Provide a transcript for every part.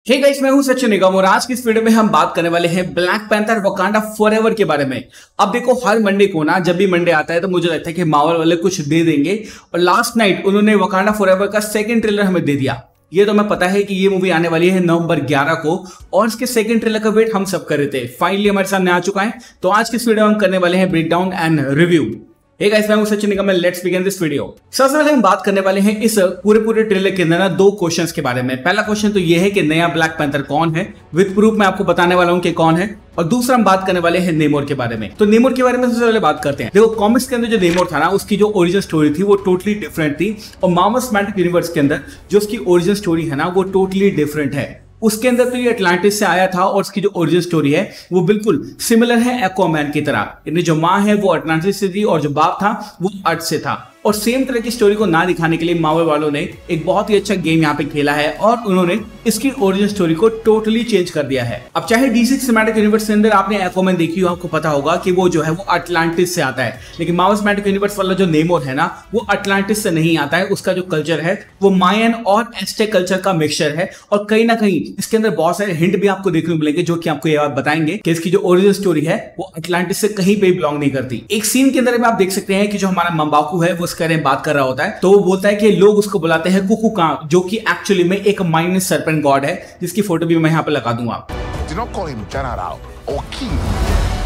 हे guys, मैं हूं सचिन निगम और आज की इस वीडियो में हम बात करने वाले हैं ब्लैक पैंथर वकांडा फॉरएवर के बारे में। अब देखो, हर मंडे को ना, जब भी मंडे आता है तो मुझे लगता है कि मार्वल वाले कुछ दे देंगे, और लास्ट नाइट उन्होंने वकांडा फॉरएवर का सेकंड ट्रेलर हमें दे दिया। ये तो हमें पता है कि ये मूवी आने वाली है नवंबर 11 को, और इसके सेकंड ट्रेलर का वेट हम सब कर रहे थे। फाइनली हमारे सामने आ चुका है। तो आज की इस वीडियो में हम करने वाले हैं breakdown and review. Hey guys, मैं हूं Sachin Nigam. Let's begin this video. सबसे पहले हम बात करने वाले हैं इस पूरे ट्रेलर के अंदर ना दो क्वेश्चंस के बारे में। पहला क्वेश्चन तो ये है कि नया ब्लैक पैंथर कौन है, विद प्रूफ मैं आपको बताने वाला हूं कि कौन है। और दूसरा हम बात करने वाले हैं नेमोर के बारे में। तो नेमोर के बारे में सबसे पहले बात करते हैं। देखो, कॉमिक्स के अंदर जो नेमोर था ना, उसकी जो ओरिजिन स्टोरी थी वो टोटली डिफरेंट थी, और मार्वल सिनेमैटिक यूनिवर्स के अंदर जो उसकी ओरिजिन स्टोरी है ना, वो टोटली डिफरेंट है। उसके अंदर तो ये अटलांटिस से आया था, और उसकी जो ओरिजिन स्टोरी है वो बिल्कुल सिमिलर है एक्वामैन की तरह। इनकी जो माँ है वो अटलांटिस से थी, और जो बाप था वो अर्थ से था। और सेम तरह की स्टोरी को ना दिखाने के लिए मार्वल वालों ने एक बहुत ही अच्छा गेम यहाँ पे खेला है, और उन्होंने इसकी ओरिजिन स्टोरी को टोटली चेंज कर दिया है। अब चाहे डीसी सिनेमैटिक यूनिवर्स के अंदर आपने एक्वामैन देखी हो, आपको पता होगा कि वो जो है वो अटलांटिस से आता है, लेकिन मार्वल सिनेमैटिक यूनिवर्स वाला जो नेमोर है ना, वो अटलांटिस से नहीं आता है। उसका जो कल्चर है वो मायन और एस्टेक कल्चर का मिक्सचर है, और कहीं ना कहीं इसके अंदर बहुत सारे हिंट भी आपको देखने को मिलेंगे, जो कि आपको ये बात बताएंगे कि इसकी जो ओरिजिन स्टोरी है वो अटलांटिस से कहीं पे बिलोंग नहीं करती। एक सीन के अंदर में आप देख सकते हैं कि जो हमारा मंबाकू है वो इसके बारे में बात कर रहा होता है, तो वो बोलता है कि लोग उसको बुलाते हैं कुकुकान, जो कि एक्चुअली में एक माइनस सर्पेंट गॉड है, जिसकी फोटो भी मैं यहां पे लगा दूंगा। They don't call him General or King.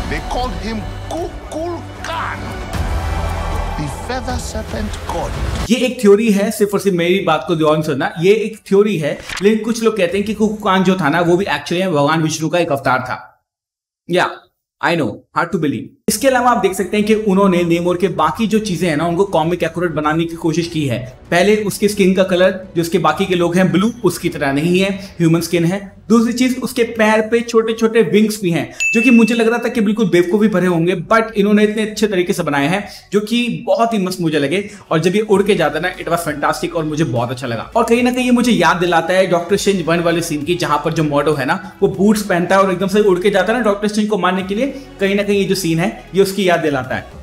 They called him Kukulkan, the feather serpent god. ये एक थ्योरी है, सिर्फ और सिर्फ मेरी बात को ध्यान से सुनना। ये एक थ्योरी है, लेकिन कुछ लोग कहते हैं कि कुकुकान जो था ना, वो भी एक्चुअली भगवान विष्णु का एक अवतार था। या I know, hard to believe. इसके अलावा आप देख सकते हैं कि उन्होंने नेमोर के बाकी जो चीजें हैं ना, उनको कॉमिक एक्यूरेट बनाने की कोशिश की है। पहले उसकी स्किन का कलर, जो उसके बाकी के लोग हैं ब्लू, उसकी तरह नहीं है, ह्यूमन स्किन है। दूसरी चीज, उसके पैर पे छोटे छोटे विंग्स भी हैं, जो कि मुझे लग रहा था कि बिल्कुल बेवकूफी भरे होंगे, बट इन्होंने इतने अच्छे तरीके से बनाए हैं जो कि बहुत ही मस्त मुझे लगे। और जब ये उड़ के जाता है ना, इट वाज फैंटास्टिक, और मुझे बहुत अच्छा लगा। और कहीं ना कहीं ये मुझे याद दिलाता है डॉक्टर स्ट्रेंज 1 वाले सीन की, जहां पर जो मॉडो है ना, वो बूट्स पहनता है और एकदम से उड़ के जाता है ना डॉक्टर स्ट्रेंज को मारने के लिए। कहीं ना कहीं ये जो सीन है ये उसकी याद दिलाता है।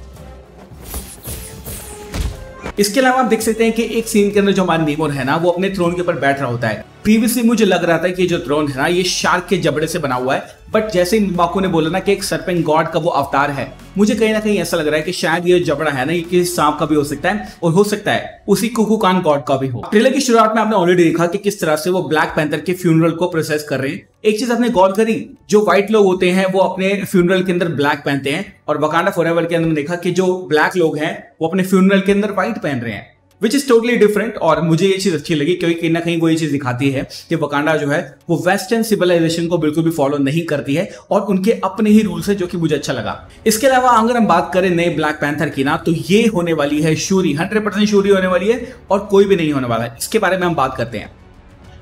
इसके अलावा आप देख सकते हैं कि एक सीन के अंदर जो हमारा नेमोर है ना, वो अपने थ्रोन के ऊपर बैठ रहा होता है। प्रीवियसली मुझे लग रहा था कि जो थ्रोन है ना, ये शार्क के जबड़े से बना हुआ है, बट जैसे ही बाकू ने बोला ना कि एक सर्पेंट गॉड का वो अवतार है, मुझे कहीं ना कहीं ऐसा लग रहा है कि शायद ये जबड़ा है ना, ये किसी सांप का भी हो सकता है, और हो सकता है उसी कुकुकान गॉड का भी हो। ट्रेलर की शुरुआत में आपने ऑलरेडी देखा कि किस तरह से वो ब्लैक पैंथर के फ्यूनरल को प्रोसेस कर रहे हैं। एक चीज आपने गौर करी, जो व्हाइट लोग होते हैं वो अपने फ्यूनरल के अंदर ब्लैक पहनते हैं, और वकांडा फॉरएवर के अंदर देखा कि जो ब्लैक लोग हैं वो अपने फ्यूनरल के अंदर व्हाइट पहन रहे हैं, विच इज टोटली डिफरेंट। और मुझे ये चीज अच्छी लगी, क्योंकि कहीं ना कहीं वो ये चीज दिखाती है कि वकांडा जो है वो वेस्टर्न सिविलाइजेशन को बिल्कुल भी फॉलो नहीं करती है, और उनके अपने ही रूल्स है, जो कि मुझे अच्छा लगा। इसके अलावा अगर हम बात करें नए ब्लैक पैंथर की ना, तो ये होने वाली है शूरी, 100% शूरी होने वाली है, और कोई भी नहीं होने वाला है। इसके बारे में हम बात करते हैं।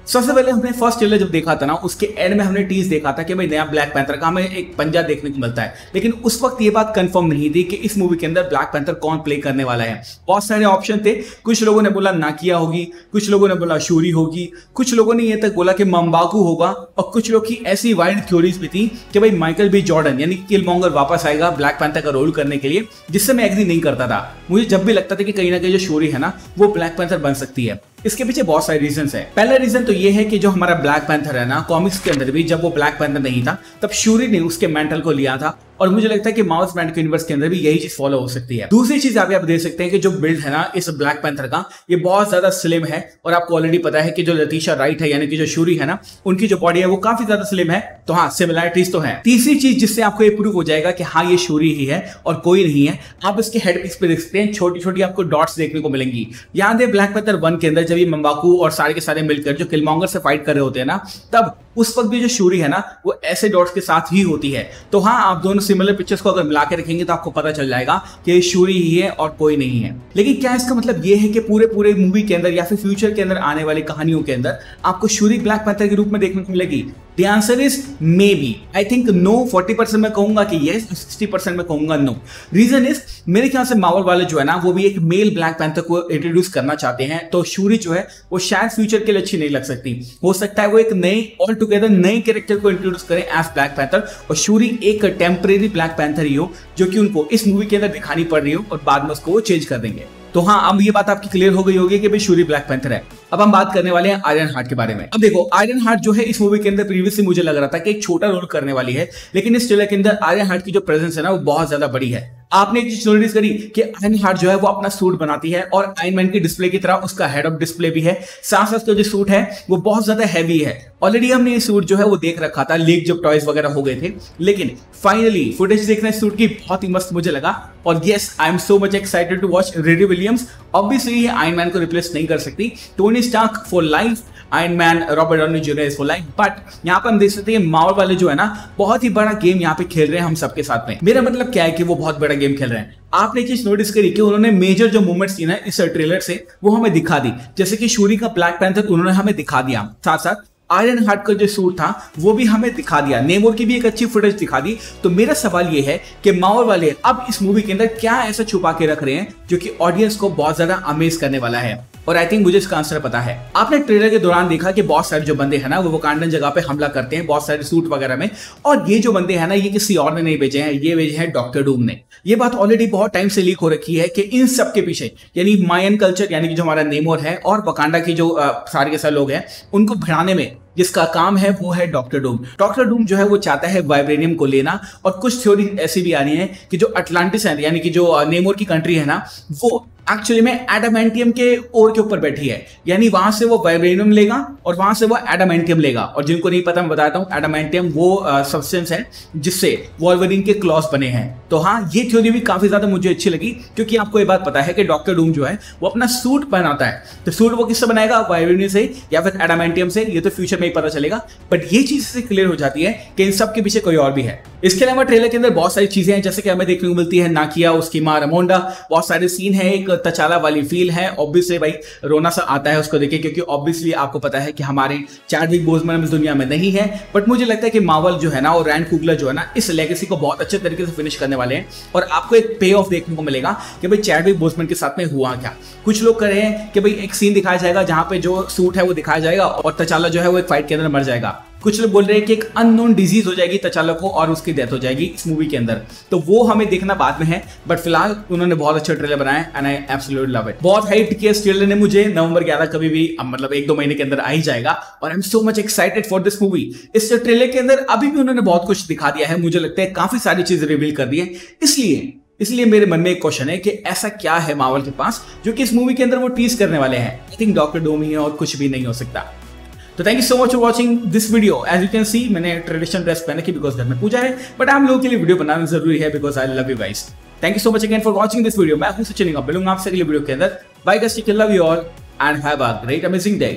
सबसे पहले हमने फर्स्ट ट्रेलर जब देखा था ना, उसके एंड में हमने टीज देखा था कि भाई नया ब्लैक पैंथर का हमें एक पंजा देखने को मिलता है, लेकिन उस वक्त ये बात कंफर्म नहीं थी कि इस मूवी के अंदर ब्लैक पैंथर कौन प्ले करने वाला है। बहुत सारे ऑप्शन थे। कुछ लोगों ने बोला नाकिया होगी, कुछ लोगों ने बोला शूरी होगी, कुछ लोगों ने ये तक बोला कि मंबाकू होगा, और कुछ लोग की ऐसी वाइल्ड थ्योरीज भी थी कि भाई माइकल बी जॉर्डन यानी किलमॉन्गर वापस आएगा ब्लैक पैंथर का रोल करने के लिए, जिससे मैं एग्री नहीं करता था। मुझे जब भी लगता था कि कहीं ना कहीं जो शूरी है ना, वो ब्लैक पैंथर बन सकती है। इसके पीछे बहुत सारे रीजंस हैं। पहला रीजन तो ये है कि जो हमारा ब्लैक पैंथर है ना, कॉमिक्स के अंदर भी जब वो ब्लैक पैंथर नहीं था, तब शूरी ने उसके मेंटल को लिया था, और मुझे लगता है कि मार्वल सिनेमैटिक यूनिवर्स के अंदर भी यही चीज फॉलो हो सकती है। दूसरी चीज आप देख सकते हैं कि जो बिल्ड है ना इस ब्लैक पैंथर का, ये बहुत ज्यादा स्लिम है, और आपको ऑलरेडी पता है कि जो लतीशा राइट है यानी कि जो शूरी है ना, उनकी जो बॉडी है वो काफी ज्यादा स्लिम है। तो हाँ, सिमिलैरिटीज तो है। तीसरी चीज जिससे आपको ये प्रूव हो जाएगा कि हाँ ये शूरी ही है और कोई नहीं है, आप इसके हेड पीस पे देख सकते हैं छोटी छोटी आपको डॉट्स देखने को मिलेंगी। याद है ब्लैक पैंथर 1 के अंदर जब ये मंबाकू और सारे के सारे मिलकर जो किलमॉन्गर से फाइट कर रहे होते हैं ना, तब उस वक्त भी जो शूरी है ना, वो ऐसे डॉट्स के साथ ही होती है। तो हाँ, आप दोनों सिमिलर पिक्चर्स को अगर मिला के रखेंगे तो आपको पता चल जाएगा कि ये शूरी ही है और कोई नहीं है। लेकिन क्या इसका मतलब ये है कि पूरे मूवी के अंदर या फिर फ्यूचर के अंदर आने वाली कहानियों के अंदर आपको शूरी ब्लैक पैंथर के रूप में देखने को मिलेगी? The answer is maybe. I think no, 40% मैं कहूंगा कि yes, 60% मैं कहूंगा no. Reason is, मेरे ख्याल से मार्वल वाले जो है ना, वो भी एक मेल ब्लैक पैंथर को इंट्रोड्यूस करना चाहते हैं, तो शूरी जो है वो शायद फ्यूचर के लिए अच्छी नहीं लग सकती। हो सकता है वो एक नए ऑल टुगेदर नए कैरेक्टर को इंट्रोड्यूस करें एज ब्लैक पैंथर, और शूरी एक टेम्परेरी ब्लैक पैंथर ही हो, जो कि उनको इस मूवी के अंदर दिखानी पड़ रही हो, और बाद में उसको वो चेंज कर देंगे। तो हाँ, अब ये बात आपकी क्लियर हो गई होगी कि भाई शूरी ब्लैक पैंथर है। अब हम बात करने वाले हैं आयरन हार्ट के बारे में। अब देखो, आयरन हार्ट जो है इस मूवी के अंदर प्रीवियसली मुझे लग रहा था कि एक छोटा रोल करने वाली है, लेकिन इस ट्रेलर के अंदर आयरन हार्ट की जो प्रेजेंस है ना वो बहुत ज्यादा बड़ी है। आपने एक चीज नोटिस करी कि आयरन हार्ट जो है वो अपना सूट बनाती है और आयरन मैन की डिस्प्ले की तरह उसका हेड ऑफ डिस्प्ले भी है। साथ साथ जो सूट है वो बहुत ज्यादा हैवी है। ऑलरेडी हमने ये सूट जो है वो देख रखा था लीक जब टॉयज वगैरह हो गए थे, लेकिन फाइनली फुटेज देखना इस सूट की बहुत ही मस्त मुझे लगा। और yes, I am so much excited to watch Riri Williams. Obviously ये आयरन मैन को रिप्लेस नहीं कर सकती, Tony Stark for life, Iron Man Robert Downey Junior for life. But यहाँ पर हम देख सकते हैं मार्वल वाले जो है ना बहुत ही बड़ा गेम यहाँ पे खेल रहे हैं हम सबके साथ में। मेरा मतलब क्या है कि वो बहुत बड़ा गेम खेल रहे हैं। आपने चीज नोटिस करी कि उन्होंने मेजर जो मूवमेंट्स थी ना इस ट्रेलर से वो हमें दिखा दी, जैसे कि शूरी का ब्लैक पैंथर उन्होंने हमें दिखा दिया, साथ साथ आयरन हार्ट का जो सूट था वो भी हमें दिखा दिया, नेमोर की भी एक अच्छी फुटेज दिखा दी। तो मेरा सवाल ये है कि मार्वल वाले अब इस मूवी के अंदर क्या ऐसा छुपा के रख रहे हैं जो कि ऑडियंस को बहुत ज्यादा अमेज करने वाला है। और आई थिंक मुझे इसका आंसर पता है। आपने ट्रेलर के दौरान देखा कि बहुत सारे जो बंदे हैं ना वो वकांडन जगह पे हमला करते हैं बहुत सारे सूट वगैरह में, और ये जो बंदे हैं ना ये किसी और ने नहीं भेजे हैं, ये भेजे हैं डॉक्टर डूम ने। ये बात ऑलरेडी बहुत टाइम से लीक हो रखी है कि इन सब के पीछे यानी मायन कल्चर यानी कि जो हमारा नेमोर है और वकांडा की जो सारे के सारे लोग हैं उनको भिड़ाने में जिसका काम है वो है डॉक्टर डूम। डॉक्टर डूम जो है वो चाहता है वाइब्रेनियम को लेना, और कुछ थ्योरी ऐसी भी आ रही है कि जो अटलांटिस है यानी कि जो नेमोर की कंट्री है ना वो एक्चुअली में एडामेंटियम के ओर के ऊपर बैठी है, यानी वहां से वो वाइब्रेनियम लेगा और वहां से वो एडामेंटियम लेगा। और जिनको नहीं पता मैं बताता हूँ, एडामेंटियम वो सब्सटेंस है जिससे वॉल्वरिन के क्लॉज बने हैं। तो हाँ, ये थ्योरी भी काफी ज्यादा मुझे अच्छी लगी, क्योंकि आपको ये बात पता है कि डॉक्टर डूम जो है वो अपना सूट बनाता है, तो सूट वो किससे बनाएगा, वाइब्रेनियम से या फिर एडामेंटियम से, ये तो फ्यूचर में ही पता चलेगा। बट ये चीज से क्लियर हो जाती है कि इन सब के पीछे कोई और भी है। इसके अलावा ट्रेलर के अंदर बहुत सारी चीजें हैं, जैसे कि हमें देखने को मिलती है नाकिया, उसकी मां रमोंडा, बहुत सारे सीन है, एक तचाला वाली फील है। ऑब्वियसली भाई रोना सा आता है उसको देखे, क्योंकि ऑब्वियसली आपको पता है कि हमारे चैडविक बोज़मैन इस दुनिया में नहीं है। बट मुझे लगता है कि मार्वल जो है ना और रैन कुगलर जो है ना इस लेगेसी को बहुत अच्छे तरीके से फिनिश करने वाले हैं, और आपको एक पे ऑफ देखने को मिलेगा कि भाई चैडविक बोज़मैन के साथ में हुआ क्या। कुछ लोग कह रहे हैं कि भाई एक सीन दिखाया जाएगा जहां पे जो सूट है वो दिखाया जाएगा और तचाला जो है वो एक फाइट के अंदर मर जाएगा। कुछ लोग बोल रहे हैं कि एक अननोन डिजीज हो जाएगी तचाला को और उसकी डेथ हो जाएगी इस मूवी के अंदर, तो वो हमें देखना बाद में है। बट फिलहाल उन्होंने बहुत अच्छा ट्रेलर बनाया and I absolutely love it. बहुत हाइप किया इस ट्रेलर ने मुझे। नवंबर 11 कभी भी मतलब 1-2 महीने के अंदर आ ही जाएगा, और आई am so much excited for this movie. इस ट्रेलर के अंदर अभी भी उन्होंने बहुत कुछ दिखा दिया है, मुझे लगता है काफी सारी चीजें रिवील कर दी है। इसलिए मेरे मन में एक क्वेश्चन है कि ऐसा क्या है मार्वल के पास जो कि इस मूवी के अंदर वो टीज करने वाले हैं। आई थिंक डॉक्टर डूम ही है और कुछ भी नहीं हो सकता। तो thank you so much for watching this video. As you can see मैंने ट्रेडिशनल ड्रेस पहने की बिकॉज घर में पूजा है, बट आप लोगों के लिए वीडियो बनाना जरूरी है because I love you guys. Thank you so much again for watching this video. मैं हूं सचिन, मिलूंगा आपसे अगले वीडियो के अंदर। Bye guys, take care, love you all and have a great amazing day.